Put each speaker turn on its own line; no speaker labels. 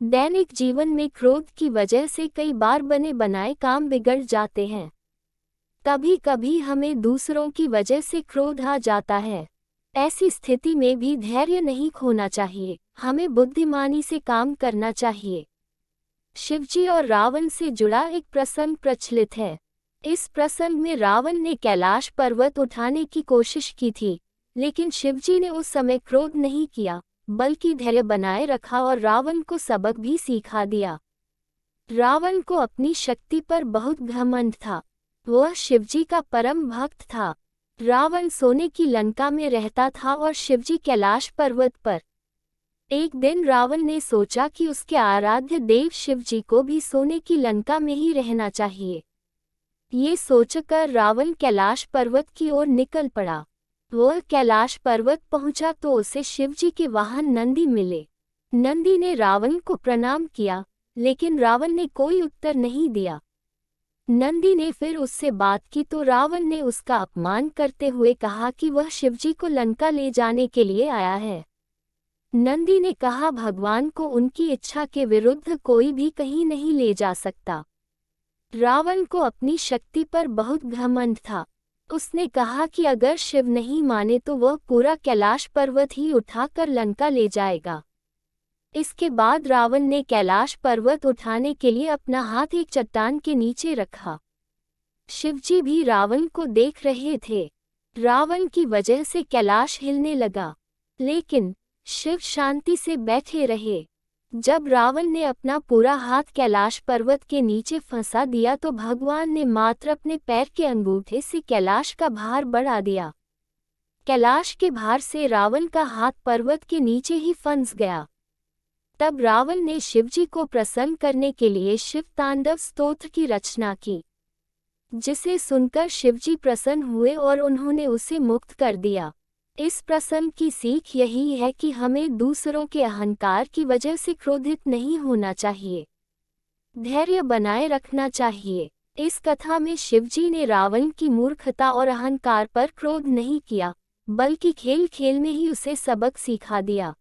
दैनिक जीवन में क्रोध की वजह से कई बार बने बनाए काम बिगड़ जाते हैं। कभी कभी हमें दूसरों की वजह से क्रोध आ जाता है। ऐसी स्थिति में भी धैर्य नहीं खोना चाहिए, हमें बुद्धिमानी से काम करना चाहिए। शिवजी और रावण से जुड़ा एक प्रसंग प्रचलित है। इस प्रसंग में रावण ने कैलाश पर्वत उठाने की कोशिश की थी, लेकिन शिवजी ने उस समय क्रोध नहीं किया, बल्कि धैर्य बनाए रखा और रावण को सबक भी सिखा दिया। रावण को अपनी शक्ति पर बहुत घमंड था। वह शिवजी का परम भक्त था। रावण सोने की लंका में रहता था और शिवजी कैलाश पर्वत पर। एक दिन रावण ने सोचा कि उसके आराध्य देव शिवजी को भी सोने की लंका में ही रहना चाहिए। ये सोचकर रावण कैलाश पर्वत की ओर निकल पड़ा। वह कैलाश पर्वत पहुंचा तो उसे शिवजी के वाहन नंदी मिले। नंदी ने रावण को प्रणाम किया, लेकिन रावण ने कोई उत्तर नहीं दिया। नंदी ने फिर उससे बात की तो रावण ने उसका अपमान करते हुए कहा कि वह शिवजी को लंका ले जाने के लिए आया है। नंदी ने कहा, भगवान को उनकी इच्छा के विरुद्ध कोई भी कहीं नहीं ले जा सकता। रावण को अपनी शक्ति पर बहुत घमंड था। उसने कहा कि अगर शिव नहीं माने तो वह पूरा कैलाश पर्वत ही उठाकर लंका ले जाएगा। इसके बाद रावण ने कैलाश पर्वत उठाने के लिए अपना हाथ एक चट्टान के नीचे रखा। शिवजी भी रावण को देख रहे थे। रावण की वजह से कैलाश हिलने लगा, लेकिन शिव शांति से बैठे रहे। जब रावण ने अपना पूरा हाथ कैलाश पर्वत के नीचे फंसा दिया तो भगवान ने मात्र अपने पैर के अंगूठे से कैलाश का भार बढ़ा दिया। कैलाश के भार से रावण का हाथ पर्वत के नीचे ही फंस गया। तब रावण ने शिवजी को प्रसन्न करने के लिए शिव तांडव स्तोत्र की रचना की, जिसे सुनकर शिवजी प्रसन्न हुए और उन्होंने उसे मुक्त कर दिया। इस प्रसंग की सीख यही है कि हमें दूसरों के अहंकार की वजह से क्रोधित नहीं होना चाहिए, धैर्य बनाए रखना चाहिए। इस कथा में शिवजी ने रावण की मूर्खता और अहंकार पर क्रोध नहीं किया, बल्कि खेल खेल में ही उसे सबक सिखा दिया।